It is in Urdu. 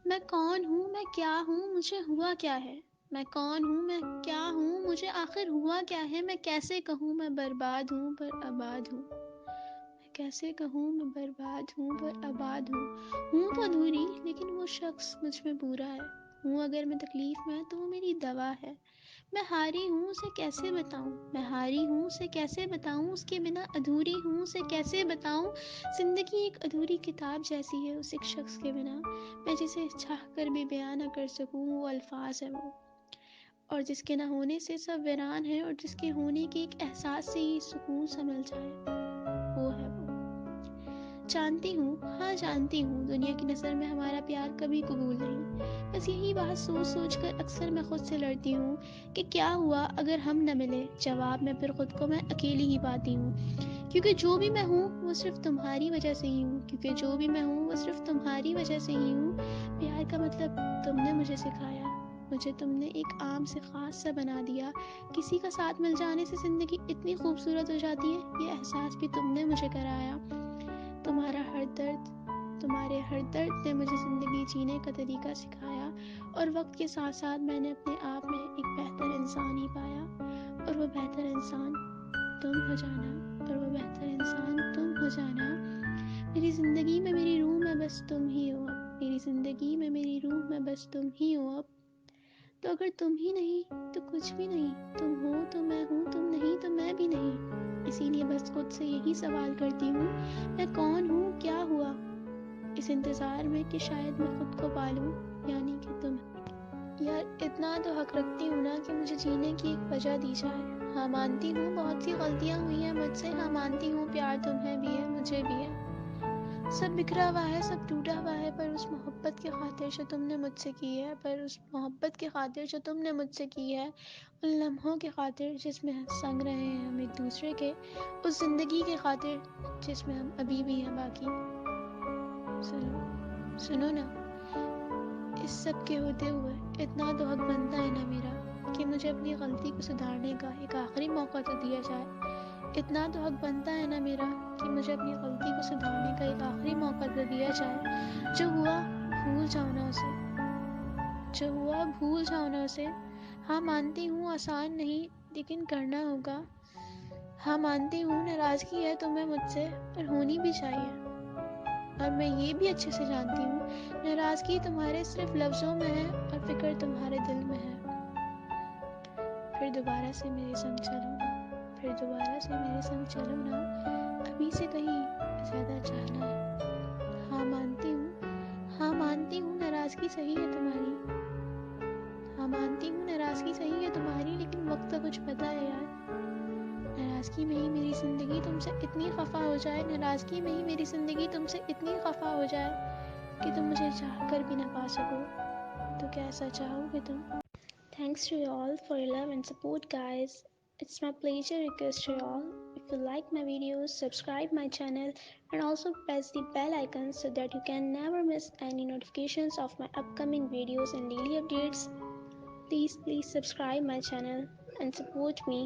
میں کون ہوں، میں کیا ہوں، مجھے ہوا کیا ہے؟ میں کون ہوں، میں کیا ہوں، مجھے آخر ہوا کیا ہے؟ میں کیسے کہوں میں برباد ہوں پر آباد ہوں؟ میں کیسے کہوں میں برباد ہوں پر آباد ہوں تو ادھوری لیکن وہ شخص مجھ میں پورا ہے۔ ہوں اگر میں تکلیف میں تو وہ میری دوا ہے۔ میں ہاری ہوں اسے کیسے بتاؤں، میں ہاری ہوں اسے کیسے بتاؤں، اس کے بنا ادھوری ہوں اسے کیسے بتاؤں۔ زندگی ایک ادھوری کتاب جیسی ہے اس ایک شخص کے بنا، میں جسے چاہ کر بھی بیان نہ کر سکوں وہ الفاظ ہے وہ، اور جس کے نہ ہونے سے سب ویران ہے، اور جس کے ہونے کے ایک احساس سے ہی سکون سا مل جائے، وہ ہے وہ۔ جانتی ہوں، ہاں جانتی ہوں، دنیا کی نظر میں ہمارا پیار کبھی قبول نہیں۔ بس یہی بات سوچ سوچ کر اکثر میں خود سے لڑتی ہوں کہ کیا ہوا اگر ہم نہ ملے۔ جواب میں پھر خود کو میں اکیلی ہی پاتی ہوں، کیونکہ جو بھی میں ہوں وہ صرف تمہاری وجہ سے ہی ہوں، کیونکہ جو بھی میں ہوں وہ صرف تمہاری وجہ سے ہی ہوں۔ پیار کا مطلب تم نے مجھے سکھایا، مجھے تم نے ایک عام سے خاص سا بنا دیا۔ کسی کا ساتھ مل جانے سے زندگی اتنی خوبصورت ہو جاتی ہے، یہ احساس بھی تم نے مجھے کرایا۔ تمہارے ہر درد نے مجھے زندگی جینے کا طریقہ سکھایا، اور وقت کے ساتھ ساتھ میں نے اپنے آپ میں ایک بہتر انسان ہی پایا، اور وہ بہتر انسان تم ہو جانا، اور وہ بہتر انسان تم ہو جانا۔ میری زندگی میں میری روح میں بس تم ہی ہو اب، میری زندگی میں میری روح میں بس تم ہی ہو اب۔ تو اگر تم ہی نہیں تو کچھ بھی نہیں، تم ہو تو میں ہوں، تم نہیں تو میں بھی نہیں۔ اسی لیے بس خود سے یہی سوال کرتی ہوں، میں کون ہوں، کیا ہوا، اس انتظار میں کہ شاید میں خود کو پالوں، یعنی کہ تم۔ یار اتنا تو حق رکھتی ہوں نا کہ مجھے جینے کی ایک وجہ دی جائے۔ ہاں مانتی ہوں بہت سی غلطیاں ہوئی ہیں مجھ سے، ہاں مانتی ہوں پیار تمہیں بھی ہے مجھے بھی ہے، سب بکھرا ہوا ہے سب ٹوٹا ہوا ہے، پر اس محبت کی خاطر جو تم نے مجھ سے کی ہے، پر اس محبت کی خاطر جو تم نے مجھ سے کی ہے، ان لمحوں کی خاطر جس میں سنگ رہے ہیں ہم ایک دوسرے کے، اس زندگی کی خاطر جس میں ہم ابھی بھی ہیں باقی۔ سنو نا، اس سب کے ہوتے ہوئے اتنا تو حق بنتا ہے نا میرا کہ مجھے اپنی غلطی کو سدھارنے کا ایک آخری موقع تو دیا جائے۔ اتنا تو حق بنتا ہے نا میرا کہ مجھے اپنی غلطی کو سدھارنے کا ایک آخری موقع تو دیا جائے۔ جو ہوا بھول جاؤ نا اسے، جو ہوا بھول جاؤ نا اسے۔ ہاں مانتی ہوں آسان نہیں لیکن کرنا ہوگا، ہاں مانتی ہوں ناراضگی ہے تمہیں مجھ سے، پر ہونی بھی چاہیے۔ اور میں یہ بھی اچھے سے جانتی ہوں ناراضگی تمہارے صرف لفظوں میں ہے اور فکر تمہارے دل میں ہے۔ پھر دوبارہ سے میرے سنگ چلو نا، پھر دوبارہ سے میرے سنگ چلو نا، ابھی سے کہیں زیادہ چاہنا ہے۔ ہاں مانتی ہوں، ہاں مانتی ہوں ناراضگی صحیح ہے تمہاری، ہاں مانتی ہوں ناراضگی صحیح ہے تمہاری، لیکن وقت کا کچھ پتہ ہے یار، ناراضگی میں ہی میری زندگی تم سے اتنی خفا ہو جائے، ناراضگی میں ہی میری زندگی تم سے اتنی خفا ہو جائے کہ تم مجھے چاہ کر بھی نہ پا سکو، تو کیا ایسا چاہو گے تم؟ Thanks to you all for your love and support guys. It's my pleasure request to you all. If you like my videos, subscribe my channel and also press the bell icon so that you can never miss any notifications of my upcoming videos and daily updates. Please subscribe my channel and support me.